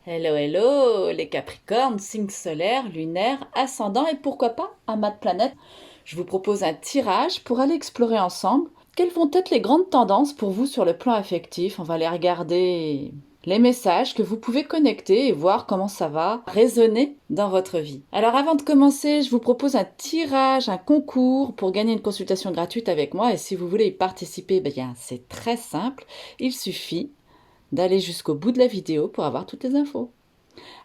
Hello, hello, les Capricornes, signe solaire, lunaire, ascendant et pourquoi pas amas de planètes. Je vous propose un tirage pour aller explorer ensemble quelles vont être les grandes tendances pour vous sur le plan affectif. On va aller regarder les messages que vous pouvez connecter et voir comment ça va résonner dans votre vie. Alors avant de commencer, je vous propose un tirage, un concours pour gagner une consultation gratuite avec moi et si vous voulez y participer, bien c'est très simple, il suffit d'aller jusqu'au bout de la vidéo pour avoir toutes les infos.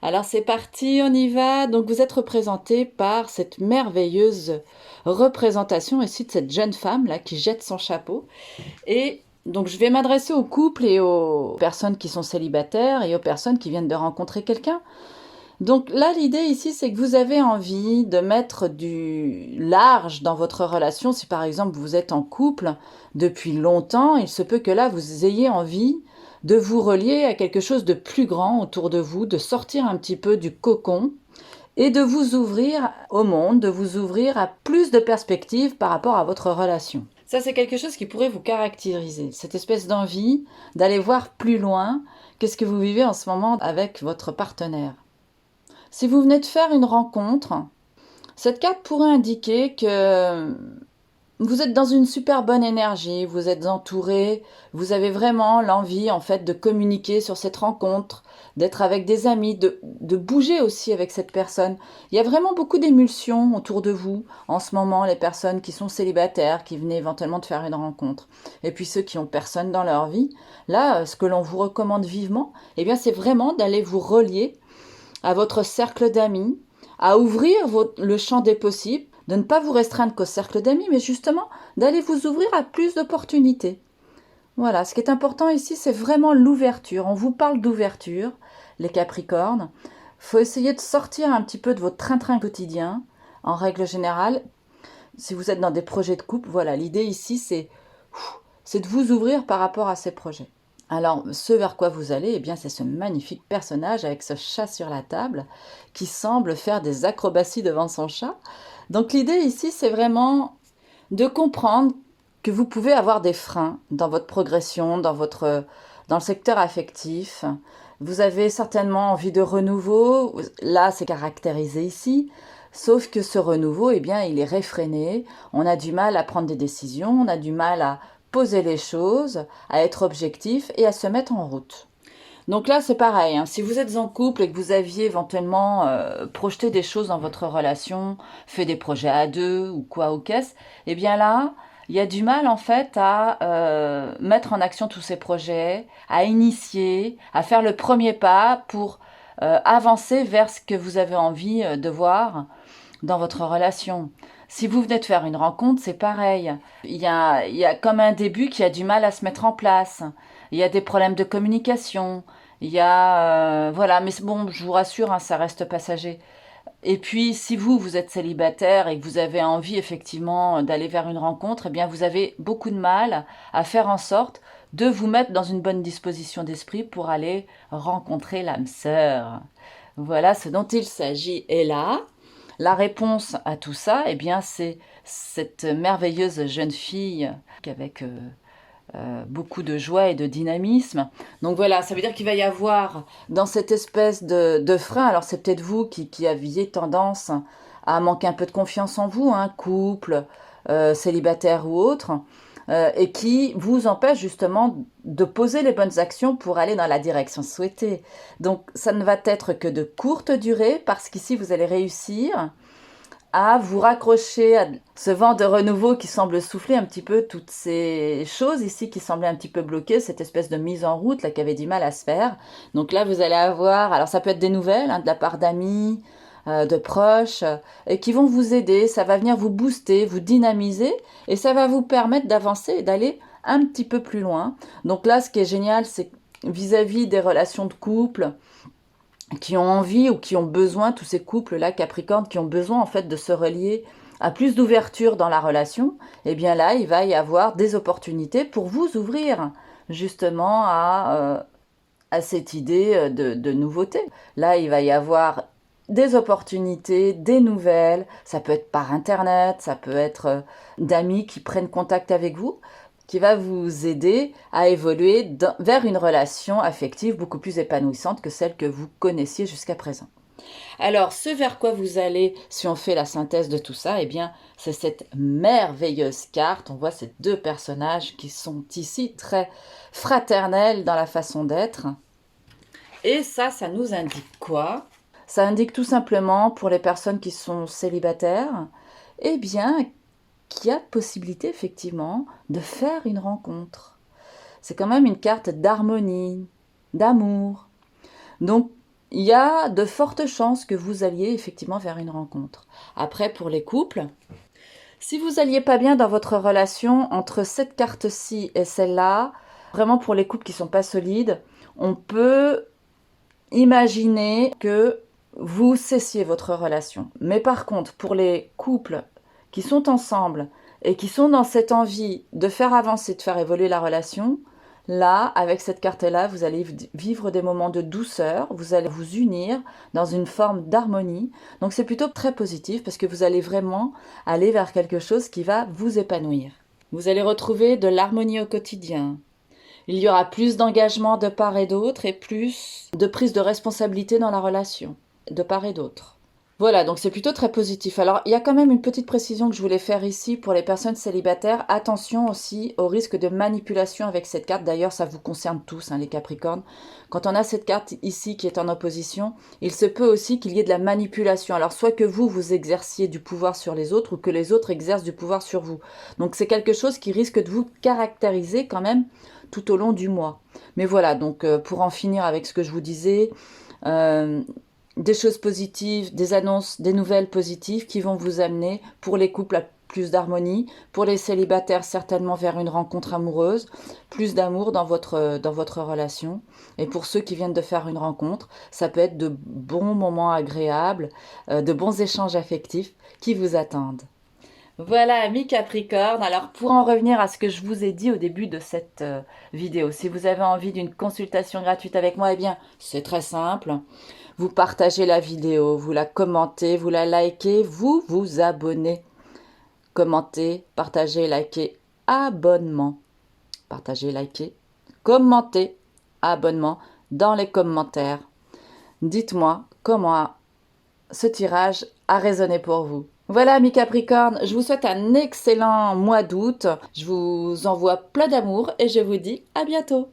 Alors c'est parti, on y va. Donc vous êtes représenté par cette merveilleuse représentation ici de cette jeune femme là qui jette son chapeau. Et donc je vais m'adresser aux couples et aux personnes qui sont célibataires et aux personnes qui viennent de rencontrer quelqu'un. Donc là, l'idée ici, c'est que vous avez envie de mettre du large dans votre relation. Si par exemple vous êtes en couple depuis longtemps, il se peut que là, vous ayez envie de vous relier à quelque chose de plus grand autour de vous, de sortir un petit peu du cocon et de vous ouvrir au monde, de vous ouvrir à plus de perspectives par rapport à votre relation. Ça, c'est quelque chose qui pourrait vous caractériser, cette espèce d'envie d'aller voir plus loin qu'est-ce que vous vivez en ce moment avec votre partenaire. Si vous venez de faire une rencontre, cette carte pourrait indiquer que vous êtes dans une super bonne énergie, vous êtes entouré, vous avez vraiment l'envie en fait de communiquer sur cette rencontre, d'être avec des amis, de bouger aussi avec cette personne. Il y a vraiment beaucoup d'émulsions autour de vous en ce moment, les personnes qui sont célibataires, qui venaient éventuellement de faire une rencontre. Et puis ceux qui ont personne dans leur vie, là, ce que l'on vous recommande vivement, c'est vraiment d'aller vous relier à votre cercle d'amis, à ouvrir le champ des possibles, de ne pas vous restreindre qu'au cercle d'amis, mais justement d'aller vous ouvrir à plus d'opportunités. Voilà, ce qui est important ici, c'est vraiment l'ouverture. On vous parle d'ouverture, les Capricornes. Il faut essayer de sortir un petit peu de votre train-train quotidien, en règle générale. Si vous êtes dans des projets de couple, voilà, l'idée ici, c'est de vous ouvrir par rapport à ces projets. Alors, ce vers quoi vous allez, c'est ce magnifique personnage avec ce chat sur la table qui semble faire des acrobaties devant son chat. Donc, l'idée ici, c'est vraiment de comprendre que vous pouvez avoir des freins dans votre progression, dans le secteur affectif. Vous avez certainement envie de renouveau. Là, c'est caractérisé ici. Sauf que ce renouveau, il est réfréné. On a du mal à prendre des décisions, on a du mal à poser les choses, à être objectif et à se mettre en route. Donc là, c'est pareil, hein. Si vous êtes en couple et que vous aviez éventuellement projeté des choses dans votre relation, fait des projets à deux ou quoi ou qu'est-ce, là, il y a du mal en fait à mettre en action tous ces projets, à initier, à faire le premier pas pour avancer vers ce que vous avez envie de voir dans votre relation. Si vous venez de faire une rencontre, c'est pareil. Il y a comme un début qui a du mal à se mettre en place. Il y a des problèmes de communication. Il y a... voilà, mais bon, je vous rassure, hein, ça reste passager. Et puis, si vous êtes célibataire et que vous avez envie effectivement d'aller vers une rencontre, vous avez beaucoup de mal à faire en sorte de vous mettre dans une bonne disposition d'esprit pour aller rencontrer l'âme sœur. Voilà ce dont il s'agit. Et là, la réponse à tout ça, c'est cette merveilleuse jeune fille avec beaucoup de joie et de dynamisme. Donc voilà, ça veut dire qu'il va y avoir dans cette espèce de frein, alors c'est peut-être vous qui aviez tendance à manquer un peu de confiance en vous, hein, couple, célibataire ou autre, et qui vous empêche justement de poser les bonnes actions pour aller dans la direction souhaitée. Donc ça ne va être que de courte durée, parce qu'ici vous allez réussir à vous raccrocher à ce vent de renouveau qui semble souffler un petit peu toutes ces choses ici qui semblaient un petit peu bloquées, cette espèce de mise en route là qui avait du mal à se faire. Donc là, vous allez avoir, alors ça peut être des nouvelles hein, de la part d'amis, de proches, et qui vont vous aider. Ça va venir vous booster, vous dynamiser, et ça va vous permettre d'avancer et d'aller un petit peu plus loin. Donc là, ce qui est génial, c'est vis-à-vis des relations de couple, qui ont envie ou qui ont besoin, tous ces couples-là, Capricorne, qui ont besoin en fait de se relier à plus d'ouverture dans la relation, là, il va y avoir des opportunités pour vous ouvrir justement à cette idée de nouveauté. Là, il va y avoir des opportunités, des nouvelles, ça peut être par Internet, ça peut être d'amis qui prennent contact avec vous. qui va vous aider à évoluer vers une relation affective beaucoup plus épanouissante que celle que vous connaissiez jusqu'à présent. Alors, ce vers quoi vous allez, si on fait la synthèse de tout ça, eh bien, c'est cette merveilleuse carte. On voit ces deux personnages qui sont ici très fraternels dans la façon d'être. Et ça nous indique quoi? Ça indique tout simplement, pour les personnes qui sont célibataires, eh bien, qu'il y a possibilité, effectivement, de faire une rencontre. C'est quand même une carte d'harmonie, d'amour. Donc, il y a de fortes chances que vous alliez effectivement vers une rencontre. Après, pour les couples, si vous alliez pas bien dans votre relation entre cette carte-ci et celle-là, vraiment pour les couples qui sont pas solides, on peut imaginer que vous cessiez votre relation. Mais par contre, pour les couples qui sont ensemble et qui sont dans cette envie de faire avancer, de faire évoluer la relation, là, avec cette carte-là, vous allez vivre des moments de douceur, vous allez vous unir dans une forme d'harmonie. Donc c'est plutôt très positif parce que vous allez vraiment aller vers quelque chose qui va vous épanouir. Vous allez retrouver de l'harmonie au quotidien. Il y aura plus d'engagement de part et d'autre et plus de prise de responsabilité dans la relation, de part et d'autre. Voilà, donc c'est plutôt très positif. Alors, il y a quand même une petite précision que je voulais faire ici pour les personnes célibataires. Attention aussi au risque de manipulation avec cette carte. D'ailleurs, ça vous concerne tous, hein, les Capricornes. Quand on a cette carte ici qui est en opposition, il se peut aussi qu'il y ait de la manipulation. Alors, soit que vous exerciez du pouvoir sur les autres ou que les autres exercent du pouvoir sur vous. Donc, c'est quelque chose qui risque de vous caractériser quand même tout au long du mois. Mais voilà, donc pour en finir avec ce que je vous disais, des choses positives, des annonces, des nouvelles positives qui vont vous amener pour les couples à plus d'harmonie, pour les célibataires certainement vers une rencontre amoureuse, plus d'amour dans votre relation. Et pour ceux qui viennent de faire une rencontre, ça peut être de bons moments agréables, de bons échanges affectifs qui vous attendent. Voilà, amis Capricorne. Alors, pour en revenir à ce que je vous ai dit au début de cette vidéo, si vous avez envie d'une consultation gratuite avec moi, eh bien, c'est très simple. Vous partagez la vidéo, vous la commentez, vous la likez, vous vous abonnez. Commentez, partagez, likez, abonnement. Partagez, likez, commentez, abonnement dans les commentaires. Dites-moi comment ce tirage a résonné pour vous. Voilà, amis Capricorne, je vous souhaite un excellent mois d'août. Je vous envoie plein d'amour et je vous dis à bientôt.